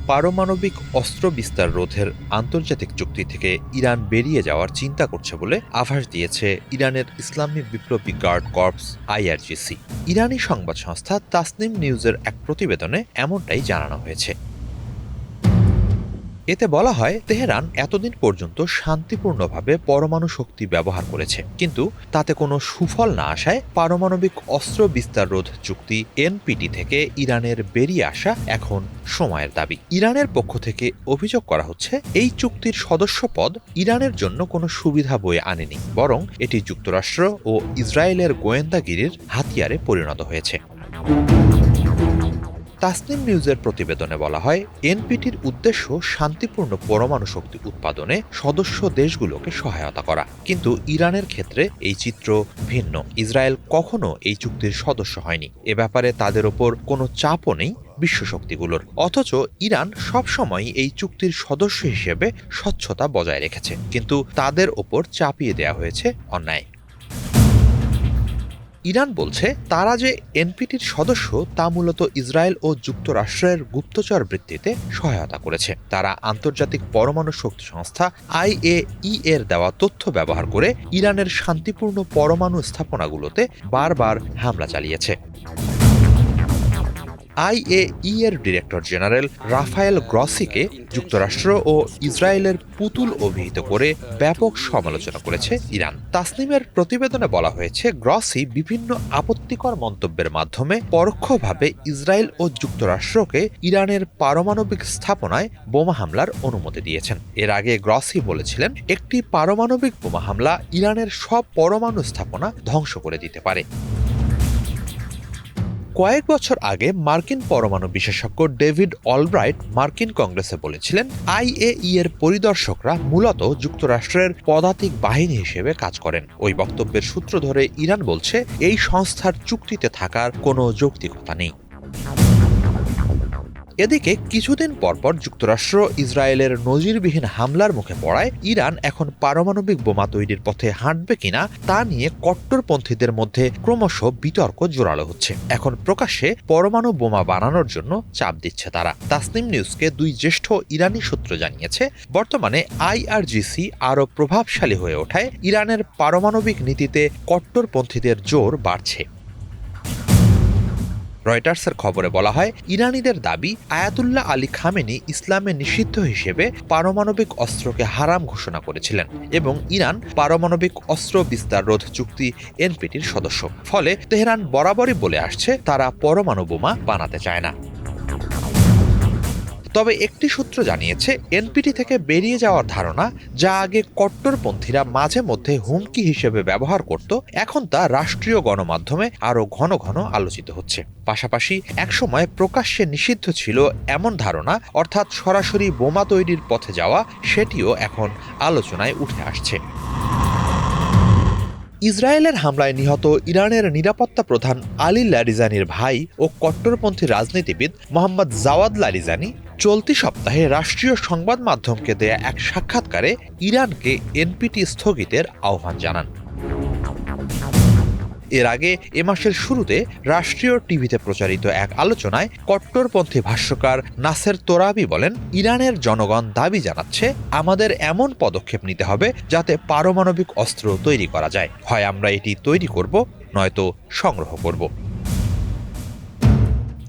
পারমাণবিক অস্ত্র বিস্তার রোধের আন্তর্জাতিক চুক্তি থেকে ইরান বেরিয়ে যাওয়ার চিন্তা করছে বলে আভাস দিয়েছে ইরানের ইসলামী বিপ্লবী গার্ড কর্পস আইআরজিসি। ইরানি সংবাদ সংস্থা তাসনিম নিউজের এক প্রতিবেদনে এমনটাই জানানো হয়েছে। এতে বলা হয়, তেহরান এতদিন পর্যন্ত শান্তিপূর্ণভাবে পরমাণু শক্তি ব্যবহার করেছে, কিন্তু তাতে কোনো সুফল না আসায় পারমাণবিক অস্ত্র বিস্তার রোধ চুক্তি এনপিটি থেকে ইরানের বেরিয়ে আসা এখন সময়ের দাবি। ইরানের পক্ষ থেকে অভিযোগ করা হচ্ছে, এই চুক্তির সদস্যপদ ইরানের জন্য কোনো সুবিধা বয়ে আনেনি, বরং এটি যুক্তরাষ্ট্র ও ইসরায়েলের গোয়েন্দাগিরির হাতিয়ারে পরিণত হয়েছে। তাসনিম নিউজের প্রতিবেদনে বলা হয়, এনপিটির উদ্দেশ্য শান্তিপূর্ণ পরমাণু শক্তি উৎপাদনে সদস্য দেশগুলোকে সহায়তা করা, কিন্তু ইরানের ক্ষেত্রে এই চিত্র ভিন্ন। ইসরায়েল কখনো এই চুক্তির সদস্য হয়নি, এ ব্যাপারে তাদের ওপর কোনো চাপও নেই বিশ্বশক্তিগুলোর। অথচ ইরান সবসময় এই চুক্তির সদস্য হিসেবে স্বচ্ছতা বজায় রেখেছে, কিন্তু তাদের ওপর চাপিয়ে দেওয়া হয়েছে অন্যায়। ইরান বলছে, তারা যে এনপিটির সদস্য তা মূলত ইসরায়েল ও যুক্তরাষ্ট্রের গুপ্তচর বৃত্তিতে সহায়তা করেছে। তারা আন্তর্জাতিক পরমাণু শক্তি সংস্থা আইএই এর দেওয়া তথ্য ব্যবহার করে ইরানের শান্তিপূর্ণ পরমাণু স্থাপনাগুলোতে বারবার হামলা চালিয়েছে। আইএই এর ডিরেক্টর জেনারেল রাফায়েল গ্রসিকে যুক্তরাষ্ট্র ও ইসরায়েলের পুতুল অভিহিত করে ব্যাপক সমালোচনা করেছে ইরান। তাসনিমের প্রতিবেদনে বলা হয়েছে, গ্রসি বিভিন্ন আপত্তিকর মন্তব্যের মাধ্যমে পরোক্ষভাবে ইসরায়েল ও যুক্তরাষ্ট্রকে ইরানের পারমাণবিক স্থাপনায় বোমা হামলার অনুমতি দিয়েছেন। এর আগে গ্রসি বলেছিলেন, একটি পারমাণবিক বোমা হামলা ইরানের সব পরমাণু স্থাপনা ধ্বংস করে দিতে পারে। কয়েক বছর আগে মার্কিন পরমাণু বিশেষজ্ঞ ডেভিড অলব্রাইট মার্কিন কংগ্রেসে বলেছিলেন, আইএই এর পরিদর্শকরা মূলত যুক্তরাষ্ট্রের পদাতিক বাহিনী হিসেবে কাজ করেন। ওই বক্তব্যের সূত্র ধরে ইরান বলছে, এই সংস্থার চুক্তিতে থাকার কোনো যৌক্তিকতা নেই। এদিকে কিছুদিন পরপর যুক্তরাষ্ট্র ইসরায়েলের নজিরবিহীন হামলার মুখে পড়ায় ইরান এখন পারমাণবিক বোমা তৈরির পথে হাঁটবে কিনা তা নিয়ে কট্টরপন্থীদের মধ্যে ক্রমশ বিতর্ক জোরালো হচ্ছে। এখন প্রকাশ্যে পরমাণু বোমা বানানোর জন্য চাপ দিচ্ছে তারা। তাসনিম নিউজকে দুই জ্যেষ্ঠ ইরানি সূত্র জানিয়েছে, বর্তমানে আইআরজিসি আরও প্রভাবশালী হয়ে ওঠায় ইরানের পারমাণবিক নীতিতে কট্টরপন্থীদের জোর বাড়ছে। রয়টার্সের খবরে বলা হয়, ইরানিদের দাবি, আয়াতুল্লাহ আলী খামেনি ইসলামে নিষিদ্ধ হিসেবে পারমাণবিক অস্ত্রকে হারাম ঘোষণা করেছিলেন এবং ইরান পারমাণবিক অস্ত্র বিস্তার রোধ চুক্তি এনপিটির সদস্য। ফলে তেহরান বরাবরই বলে আসছে, তারা পরমাণু বোমা বানাতে চায় না। তবে একটি সূত্র জানিয়েছে, এনপিটি থেকে বেরিয়ে যাওয়ার ধারণা, যা আগে কট্টরপন্থীরা মাঝে মধ্যে হুমকি হিসেবে ব্যবহার করত, এখন তা রাষ্ট্রীয় গণমাধ্যমে আরও ঘন ঘন আলোচিত হচ্ছে। পাশাপাশি একসময় প্রকাশ্যে নিষিদ্ধ ছিল এমন ধারণা, অর্থাৎ সরাসরি বোমা তৈরির পথে যাওয়া, সেটিও এখন আলোচনায় উঠে আসছে। ইসরায়েলের হামলায় নিহত ইরানের নিরাপত্তা প্রধান আলী লারিজানির ভাই ও কট্টরপন্থী রাজনীতিবিদ মোহাম্মদ জাওয়াদ লারিজানি চলতি সপ্তাহে রাষ্ট্রীয় সংবাদ মাধ্যমকে দেয়া এক সাক্ষাৎকারে ইরানকে এনপিটি স্থগিতের আহ্বান জানান। এর আগে এ মাসের শুরুতে রাষ্ট্রীয় টিভিতে প্রচারিত এক আলোচনায় কট্টরপন্থী ভাষ্যকার নাসের তোরাবি বলেন, ইরানের জনগণ দাবি জানাচ্ছে, আমাদের এমন পদক্ষেপ নিতে হবে যাতে পারমাণবিক অস্ত্র তৈরি করা যায়। হয় আমরা এটি তৈরি করব, নয়তো সংগ্রহ করব।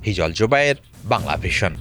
হিজল জোবায়ের, বাংলা ভিশন।